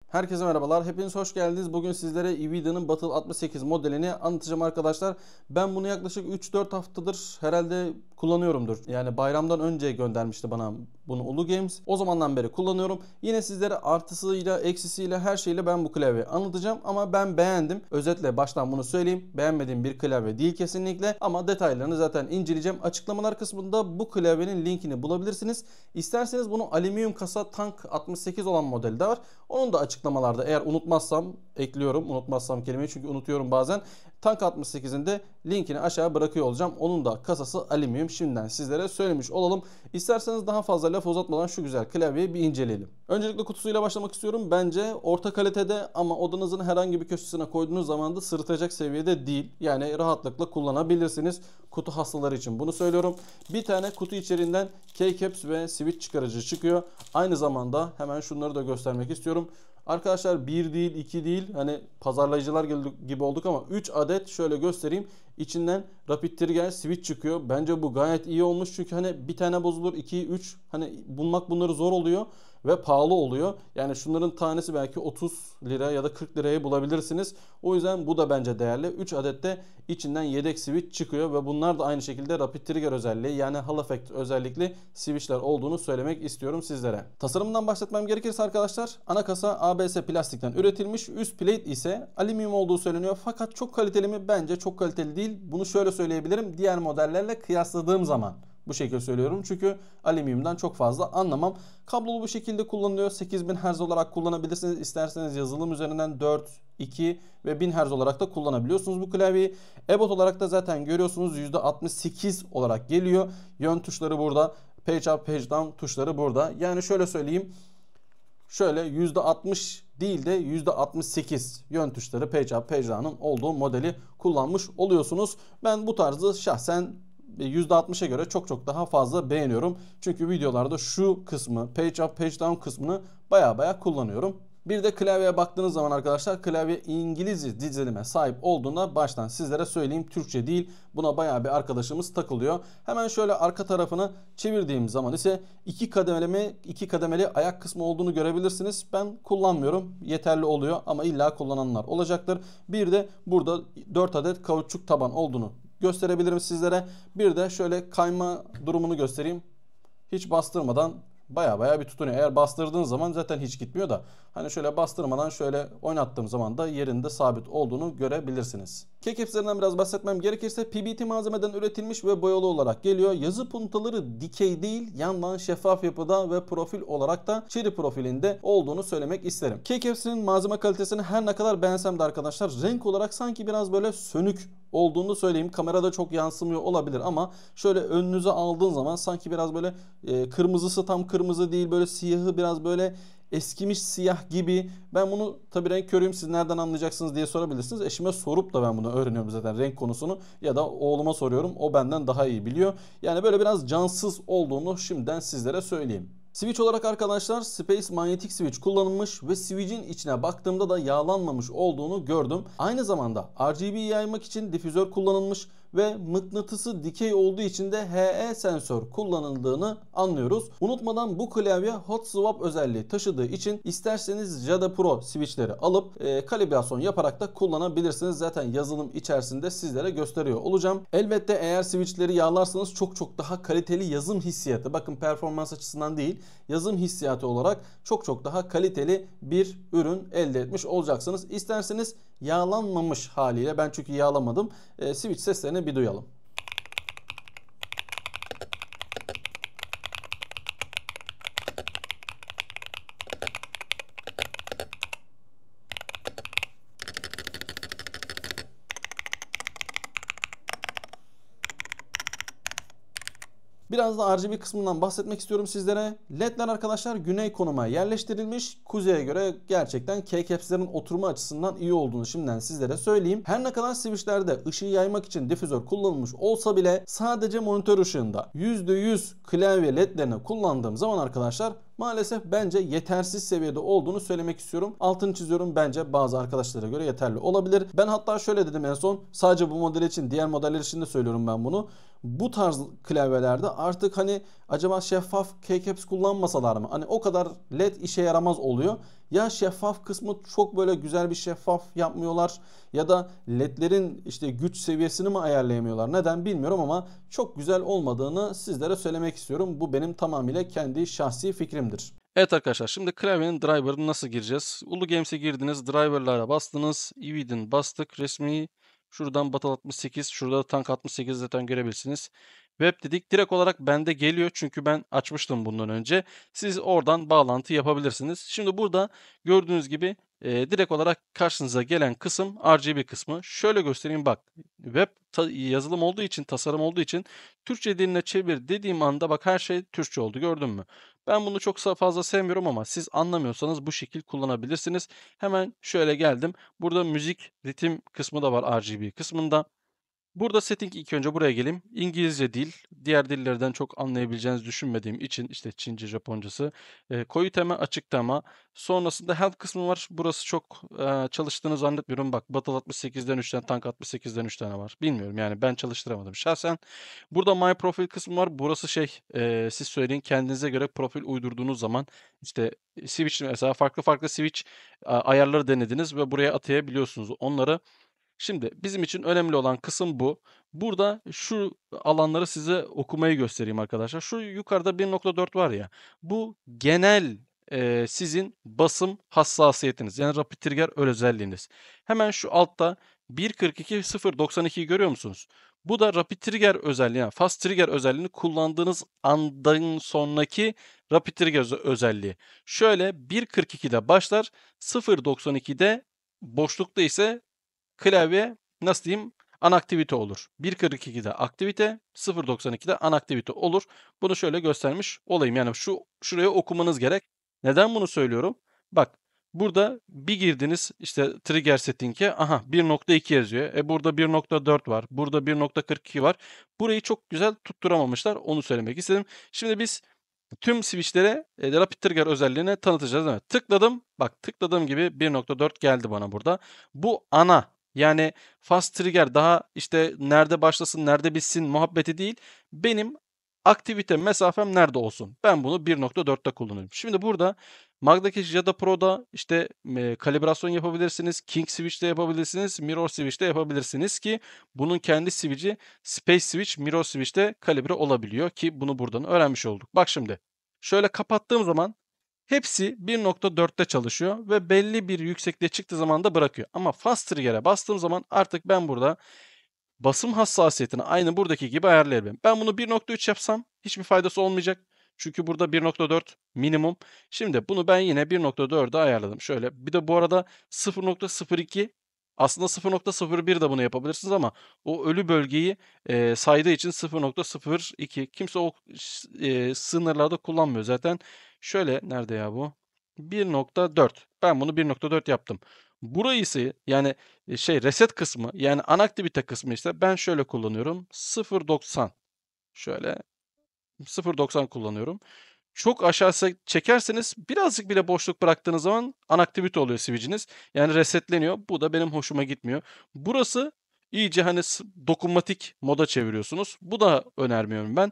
Herkese merhabalar. Hepiniz hoş geldiniz. Bugün sizlere Nvidia'nın Battle 68 modelini anlatacağım arkadaşlar. Ben bunu yaklaşık 3-4 haftadır herhalde kullanıyorumdur. Yani bayramdan önce göndermişti bana bunu Ulu Games. O zamandan beri kullanıyorum. Yine sizlere artısıyla, eksisiyle, her şeyle ben bu klavyeyi anlatacağım. Ama ben beğendim. Özetle baştan bunu söyleyeyim. Beğenmediğim bir klavye değil kesinlikle. Ama detaylarını zaten inceleyeceğim. Açıklamalar kısmında bu klavyenin linkini bulabilirsiniz. İsterseniz bunu alüminyum kasa Tank 68 olan modeli de var. Onun da açıklamalarda eğer unutmazsam ekliyorum. Unutmazsam kelimeyi çünkü unutuyorum bazen. Tank 68'in de linkini aşağı bırakıyor olacağım. Onun da kasası alüminyum. Şimdiden sizlere söylemiş olalım. İsterseniz daha fazla laf uzatmadan şu güzel klavyeyi bir inceleyelim. Öncelikle kutusuyla başlamak istiyorum. Bence orta kalitede ama odanızın herhangi bir köşesine koyduğunuz zaman da sırıtacak seviyede değil. Yani rahatlıkla kullanabilirsiniz. Kutu hastaları için bunu söylüyorum. Bir tane kutu içeriğinden keycaps ve switch çıkarıcı çıkıyor. Aynı zamanda hemen şunları da göstermek istiyorum. Arkadaşlar 1 değil 2 değil, hani pazarlayıcılar gibi olduk ama 3 adet şöyle göstereyim. İçinden Rapid Trigger switch çıkıyor. Bence bu gayet iyi olmuş çünkü hani bir tane bozulur, 2 3 hani bulmak bunları zor oluyor ve pahalı oluyor. Yani şunların tanesi belki 30 lira ya da 40 liraya bulabilirsiniz. O yüzden bu da bence değerli. 3 adet de içinden yedek switch çıkıyor ve bunlar da aynı şekilde Rapid Trigger özelliği, yani Hall Effect özellikli switchler olduğunu söylemek istiyorum sizlere. Tasarımından bahsetmem gerekirse arkadaşlar, ana kasa ABS plastikten üretilmiş. Üst plate ise alüminyum olduğu söyleniyor. Fakat çok kaliteli mi? Bence çok kaliteli değil. Bunu şöyle söyleyebilirim. Diğer modellerle kıyasladığım zaman bu şekilde söylüyorum. Çünkü alüminyumdan çok fazla anlamam. Kablolu bu şekilde kullanılıyor. 8000 Hz olarak kullanabilirsiniz. İsterseniz yazılım üzerinden 4, 2 ve 1000 Hz olarak da kullanabiliyorsunuz bu klavyeyi. EBOT olarak da zaten görüyorsunuz %68 olarak geliyor. Yön tuşları burada. Page up, page down tuşları burada. Yani şöyle söyleyeyim. Şöyle %60 değil de %68 yön tuşları, page up, page down'ın olduğu modeli kullanmış oluyorsunuz. Ben bu tarzı şahsen %60'a göre çok daha fazla beğeniyorum. Çünkü videolarda şu kısmı, page up, page down kısmını baya kullanıyorum. Bir de klavyeye baktığınız zaman arkadaşlar, klavye İngilizce dizilime sahip olduğunda baştan sizlere söyleyeyim, Türkçe değil. Buna bayağı bir arkadaşımız takılıyor. Hemen şöyle arka tarafını çevirdiğim zaman ise iki kademeli ayak kısmı olduğunu görebilirsiniz. Ben kullanmıyorum. Yeterli oluyor ama illa kullananlar olacaktır. Bir de burada 4 adet kauçuk taban olduğunu gösterebilirim sizlere. Bir de şöyle kayma durumunu göstereyim. Hiç bastırmadan baya bir tutunuyor. Eğer bastırdığın zaman zaten hiç gitmiyor da hani şöyle bastırmadan şöyle oynattığım zaman da yerinde sabit olduğunu görebilirsiniz. Keycaps'lerinden biraz bahsetmem gerekirse PBT malzemeden üretilmiş ve boyalı olarak geliyor. Yazı puntaları dikey değil, yandan şeffaf yapıda ve profil olarak da cherry profilinde olduğunu söylemek isterim. Keycaps'in malzeme kalitesini her ne kadar beğensem de arkadaşlar, renk olarak sanki biraz böyle sönük olduğunu söyleyeyim. Kamerada çok yansımıyor olabilir ama şöyle önünüze aldığın zaman sanki biraz böyle kırmızısı tam kırmızı değil, böyle siyahı biraz böyle eskimiş siyah gibi. Ben bunu tabii renk körüyüm, siz nereden anlayacaksınız diye sorabilirsiniz. Eşime sorup da ben bunu öğreniyorum zaten, renk konusunu, ya da oğluma soruyorum, o benden daha iyi biliyor. Yani böyle biraz cansız olduğunu şimdiden sizlere söyleyeyim. Switch olarak arkadaşlar Space Magnetic Switch kullanılmış ve switch'in içine baktığımda da yağlanmamış olduğunu gördüm. Aynı zamanda RGB yaymak için difüzör kullanılmış ve mıknatısı dikey olduğu için de HE sensör kullanıldığını anlıyoruz. Unutmadan bu klavye hot swap özelliği taşıdığı için isterseniz Jada Pro switchleri alıp kalibrasyon yaparak da kullanabilirsiniz. Zaten yazılım içerisinde sizlere gösteriyor olacağım. Elbette eğer switchleri yağlarsanız çok daha kaliteli yazım hissiyatı, bakın performans açısından değil, yazım hissiyatı olarak çok daha kaliteli bir ürün elde etmiş olacaksınız. İsterseniz yağlanmamış haliyle, ben çünkü yağlamadım, switch seslerini bir duyalım. Biraz da RGB kısmından bahsetmek istiyorum sizlere. LED'ler arkadaşlar güney konuma yerleştirilmiş. Kuzeye göre gerçekten keycaps'lerin oturma açısından iyi olduğunu şimdiden sizlere söyleyeyim. Her ne kadar switch'lerde ışığı yaymak için difüzör kullanılmış olsa bile sadece monitör ışığında %100 klavye LED'lerini kullandığım zaman arkadaşlar maalesef bence yetersiz seviyede olduğunu söylemek istiyorum. Altını çiziyorum, bence bazı arkadaşlara göre yeterli olabilir. Ben hatta şöyle dedim en son, sadece bu model için, diğer modeller için de söylüyorum ben bunu. Bu tarz klavyelerde artık hani acaba şeffaf keycaps kullanmasalar mı? Hani o kadar led işe yaramaz oluyor. Ya şeffaf kısmı çok böyle güzel bir şeffaf yapmıyorlar ya da ledlerin işte güç seviyesini mi ayarlayamıyorlar? Neden bilmiyorum ama çok güzel olmadığını sizlere söylemek istiyorum. Bu benim tamamıyla kendi şahsi fikrimdir. Evet arkadaşlar, şimdi klavyenin driver'ını nasıl gireceğiz? Ulu Games'e girdiniz, driver'lara bastınız, Evidin bastık, resmi şuradan Battle 68, şurada da Tank 68 zaten görebilirsiniz. Web dedik, direkt olarak bende geliyor çünkü ben açmıştım bundan önce. Siz oradan bağlantı yapabilirsiniz. Şimdi burada gördüğünüz gibi direkt olarak karşınıza gelen kısım RGB kısmı. Şöyle göstereyim bak, web yazılım olduğu için, tasarım olduğu için Türkçe diline çevir dediğim anda bak her şey Türkçe oldu, gördün mü? Ben bunu çok fazla sevmiyorum ama siz anlamıyorsanız bu şekil kullanabilirsiniz. Hemen şöyle geldim. Burada müzik, ritim kısmı da var RGB kısmında. Burada setting ilk önce buraya geleyim. İngilizce dil. Diğer dillerden çok anlayabileceğinizi düşünmediğim için işte Çince, Japoncası. Koyu tema, açık tema. Sonrasında help kısmı var. Burası çok çalıştığını zannetmiyorum. Bak Battle 68'den 3 tane, Tank 68'den 3 tane var. Bilmiyorum yani ben çalıştıramadım şahsen. Burada My Profile kısmı var. Burası siz söyleyin kendinize göre profil uydurduğunuz zaman işte switch mesela farklı switch ayarları denediniz ve buraya atayabiliyorsunuz onları. Şimdi bizim için önemli olan kısım bu. Burada şu alanları size okumayı göstereyim arkadaşlar. Şu yukarıda 1.4 var ya, bu genel sizin basım hassasiyetiniz. Yani rapid trigger özelliğiniz. Hemen şu altta 1.42.0.92'yi görüyor musunuz? Bu da rapid trigger özelliği, yani fast trigger özelliğini kullandığınız andan sonraki rapid trigger özelliği. Şöyle 1.42'de başlar, 0.92'de boşlukta ise klavye nasıl diyeyim anaktivite olur. 1.42'de aktivite, 0.92'de anaktivite olur. Bunu şöyle göstermiş olayım. Yani şuraya okumanız gerek. Neden bunu söylüyorum? Bak burada bir girdiniz işte trigger setting'e, aha 1.2 yazıyor. Burada 1.4 var. Burada 1.42 var. Burayı çok güzel tutturamamışlar. Onu söylemek istedim. Şimdi biz tüm switch'lere rapid trigger özelliğini tanıtacağız. Evet. Tıkladım. Bak tıkladığım gibi 1.4 geldi bana burada. Bu ana, yani fast trigger daha işte nerede başlasın nerede bitsin muhabbeti değil. Benim aktivite mesafem nerede olsun? Ben bunu 1.4'te kullanıyorum. Şimdi burada Magdacash ya da Pro'da işte kalibrasyon yapabilirsiniz. King Switch'te yapabilirsiniz. Mirror Switch'te yapabilirsiniz ki bunun kendi switch'i Space Switch, Mirror Switch'te kalibre olabiliyor ki bunu buradan öğrenmiş olduk. Bak şimdi şöyle kapattığım zaman hepsi 1.4'te çalışıyor ve belli bir yüksekliğe çıktığı zaman da bırakıyor. Ama Fast Trigger'e bastığım zaman artık ben burada basım hassasiyetini aynı buradaki gibi ayarlayabilirim. Ben bunu 1.3 yapsam hiçbir faydası olmayacak. Çünkü burada 1.4 minimum. Şimdi bunu ben yine 1.4'e ayarladım. Şöyle bir de bu arada 0.02, aslında 0.01 de bunu yapabilirsiniz ama o ölü bölgeyi saydığı için 0.02. Kimse o sınırlarda kullanmıyor zaten. Şöyle nerede ya bu? 1.4. Ben bunu 1.4 yaptım. Burayı ise yani reset kısmı, yani ana aktivite kısmı ise ben şöyle kullanıyorum. 0.90, şöyle 0.90 kullanıyorum. Çok aşağı çekerseniz birazcık bile boşluk bıraktığınız zaman anaktivite oluyor switch'iniz. Yani resetleniyor. Bu da benim hoşuma gitmiyor. Burası iyice hani dokunmatik moda çeviriyorsunuz. Bu da önermiyorum ben.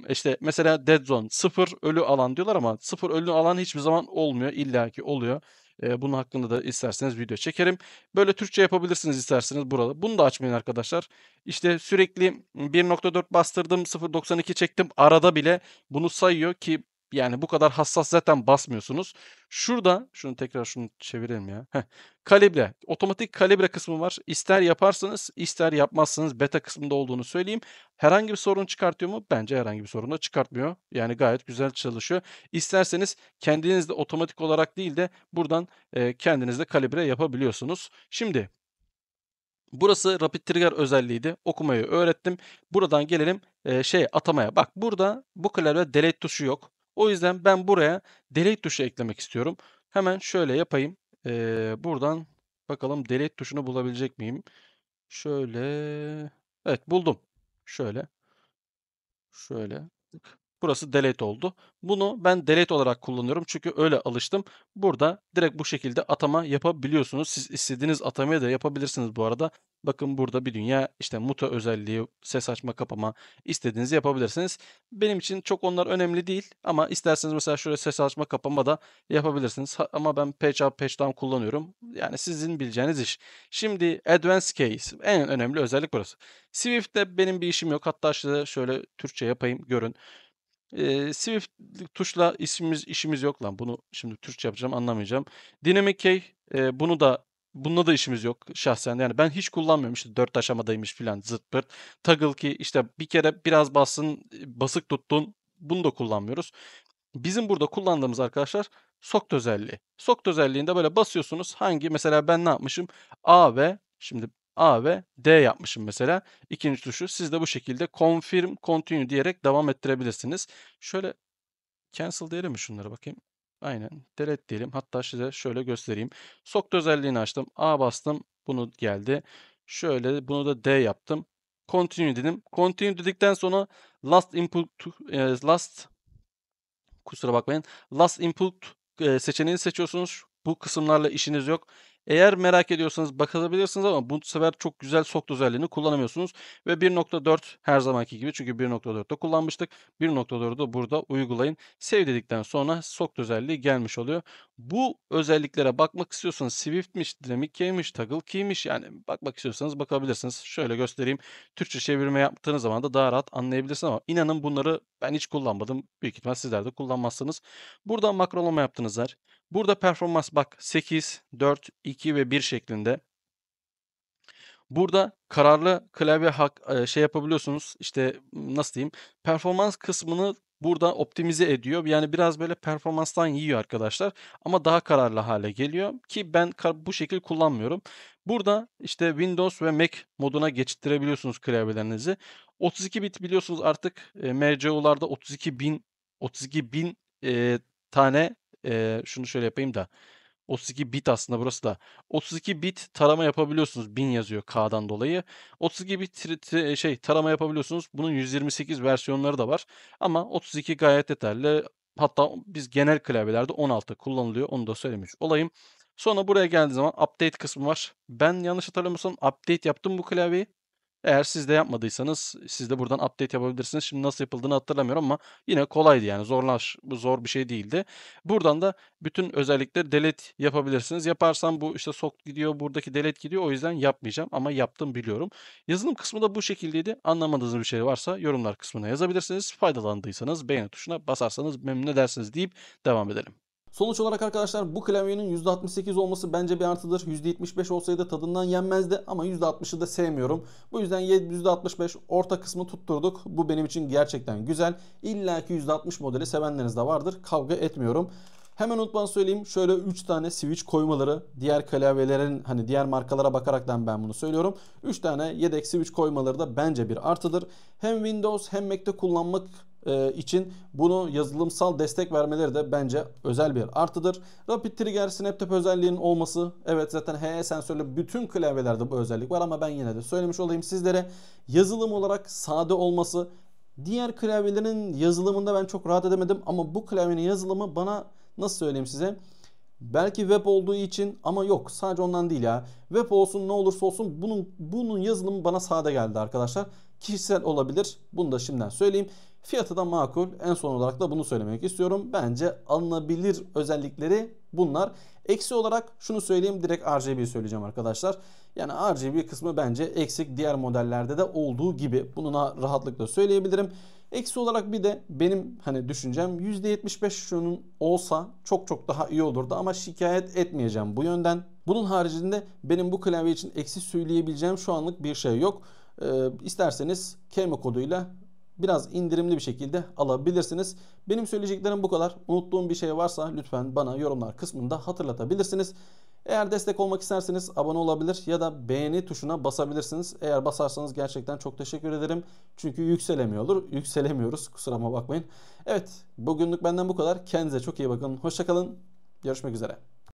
İşte mesela dead zone, sıfır ölü alan diyorlar ama sıfır ölü alan hiçbir zaman olmuyor. İlla ki oluyor. Bunun hakkında da isterseniz video çekerim. Böyle Türkçe yapabilirsiniz isterseniz burada. Bunu da açmayın arkadaşlar. İşte sürekli 1.4 bastırdım, 0.92 çektim. Arada bile bunu sayıyor ki yani bu kadar hassas zaten basmıyorsunuz. Şurada şunu çevirelim ya. Kalibre. Otomatik kalibre kısmı var. İster yaparsanız ister yapmazsınız. Beta kısmında olduğunu söyleyeyim. Herhangi bir sorun çıkartıyor mu? Bence herhangi bir sorun da çıkartmıyor. Yani gayet güzel çalışıyor. İsterseniz kendiniz de otomatik olarak değil de buradan kendiniz de kalibre yapabiliyorsunuz. Şimdi burası Rapid Trigger özelliğiydi. Okumayı öğrettim. Buradan gelelim atamaya. Bak burada bu klavyede delete tuşu yok. O yüzden ben buraya delete tuşu eklemek istiyorum. Hemen şöyle yapayım. Buradan bakalım delete tuşunu bulabilecek miyim? Şöyle. Evet buldum. Şöyle. Şöyle. Burası delete oldu. Bunu ben delete olarak kullanıyorum çünkü öyle alıştım. Burada direkt bu şekilde atama yapabiliyorsunuz. Siz istediğiniz atamayı da yapabilirsiniz bu arada. Bakın burada bir dünya işte muta özelliği, ses açma kapama istediğinizi yapabilirsiniz. Benim için çok onlar önemli değil ama isterseniz mesela şöyle ses açma kapama da yapabilirsiniz. Ama ben patch up patch down kullanıyorum. Yani sizin bileceğiniz iş. Şimdi advanced case en önemli özellik burası. Swift'te benim bir işim yok. Hatta şöyle Türkçe yapayım görün. Swift tuşla işimiz yok lan. Bunu şimdi Türkçe yapacağım anlamayacağım. Dynamic Key bununla da işimiz yok şahsen. Yani ben hiç kullanmıyorum. İşte 4 aşamadaymış filan zırt pırt. Toggle key işte bir kere biraz basık tuttun. Bunu da kullanmıyoruz. Bizim burada kullandığımız arkadaşlar sokt özelliği. Sokt özelliğinde böyle basıyorsunuz. Mesela ben ne yapmışım? A ve D yapmışım mesela. İkinci tuşu siz de bu şekilde confirm continue diyerek devam ettirebilirsiniz. Şöyle cancel diyelim mi şunlara bakayım. Aynen. Delete diyelim. Hatta size şöyle göstereyim. Sokt özelliğini açtım. A bastım. Bunu geldi. Şöyle bunu da D yaptım. Continue dedim. Continue dedikten sonra last kusura bakmayın. Last input seçeneğini seçiyorsunuz. Bu kısımlarla işiniz yok. Eğer merak ediyorsanız bakabilirsiniz ama bu sefer çok güzel sokt özelliğini kullanamıyorsunuz. Ve 1.4 her zamanki gibi çünkü 1.4'te kullanmıştık. 1.4'ü burada uygulayın. Save dedikten sonra sokt özelliği gelmiş oluyor. Bu özelliklere bakmak istiyorsanız Swift'miş, Dynamic Key'miş, Toggle Key'miş yani bakmak istiyorsanız bakabilirsiniz. Şöyle göstereyim. Türkçe çevirme yaptığınız zaman da daha rahat anlayabilirsiniz ama inanın bunları ben hiç kullanmadım. Büyük ihtimal sizler de kullanmazsınız. Burada makrolama yaptığınız yer. Burada performans bak 8, 4, 2 ve 1 şeklinde. Burada kararlı klavye yapabiliyorsunuz. İşte nasıl diyeyim? Performans kısmını burada optimize ediyor. Yani biraz böyle performanstan yiyor arkadaşlar. Ama daha kararlı hale geliyor ki ben bu şekil kullanmıyorum. Burada işte Windows ve Mac moduna geçittirebiliyorsunuz klavyelerinizi. 32 bit biliyorsunuz artık MCU'larda 32.000 tane şunu şöyle yapayım da 32 bit aslında burası da. 32 bit tarama yapabiliyorsunuz. 1000 yazıyor K'dan dolayı. 32 bit tarama yapabiliyorsunuz. Bunun 128 versiyonları da var. Ama 32 gayet yeterli. Hatta biz genel klavyelerde 16 kullanılıyor. Onu da söylemiş olayım. Sonra buraya geldiği zaman update kısmı var. Ben yanlış hatırlamıyorsam update yaptım bu klavyeyi. Eğer siz de yapmadıysanız siz de buradan update yapabilirsiniz. Şimdi nasıl yapıldığını hatırlamıyorum ama yine kolaydı yani zor bir şey değildi. Buradan da bütün özellikleri delete yapabilirsiniz. Yaparsam bu işte sokt gidiyor, buradaki delete gidiyor. O yüzden yapmayacağım ama yaptım biliyorum. Yazılım kısmı da bu şekildeydi. Anlamadığınız bir şey varsa yorumlar kısmına yazabilirsiniz. Faydalandıysanız beğeni tuşuna basarsanız memnun edersiniz deyip devam edelim. Sonuç olarak arkadaşlar bu klavyenin %68 olması bence bir artıdır. %75 olsaydı tadından yenmezdi ama %60'ı da sevmiyorum. Bu yüzden %65 orta kısmı tutturduk. Bu benim için gerçekten güzel. İlla ki %60 modeli sevenleriniz de vardır. Kavga etmiyorum. Hemen unutmadan söyleyeyim. Şöyle 3 tane switch koymaları diğer klavyelerin diğer markalara bakaraktan ben bunu söylüyorum. 3 tane yedek switch koymaları da bence bir artıdır. Hem Windows hem Mac'te kullanmak için bunu yazılımsal destek vermeleri de bence özel bir artıdır. Rapid Trigger Snap özelliğinin olması, evet zaten HE sensörlü bütün klavyelerde bu özellik var ama ben yine de söylemiş olayım sizlere. Yazılım olarak sade olması, diğer klavyelerin yazılımında ben çok rahat edemedim ama bu klavyenin yazılımı bana nasıl söyleyeyim size? Belki web olduğu için ama yok sadece ondan değil ya. Web olsun ne olursa olsun bunun yazılımı bana sade geldi arkadaşlar. Kişisel olabilir. Bunu da şimdiden söyleyeyim. Fiyatı da makul. En son olarak da bunu söylemek istiyorum. Bence alınabilir özellikleri bunlar. Eksi olarak şunu söyleyeyim. Direkt RGB söyleyeceğim arkadaşlar. Yani RGB kısmı bence eksik. Diğer modellerde de olduğu gibi. Bunu rahatlıkla söyleyebilirim. Eksi olarak bir de benim düşüncem %75 şunun olsa çok çok daha iyi olurdu ama şikayet etmeyeceğim bu yönden. Bunun haricinde benim bu klavye için eksi söyleyebileceğim şu anlık bir şey yok. İsterseniz KM koduyla biraz indirimli bir şekilde alabilirsiniz. Benim söyleyeceklerim bu kadar. Unuttuğum bir şey varsa lütfen bana yorumlar kısmında hatırlatabilirsiniz. Eğer destek olmak isterseniz abone olabilir ya da beğeni tuşuna basabilirsiniz. Eğer basarsanız gerçekten çok teşekkür ederim. Çünkü yükselemiyoruz. Kusuruma bakmayın. Evet, bugünlük benden bu kadar. Kendinize çok iyi bakın. Hoşça kalın. Görüşmek üzere.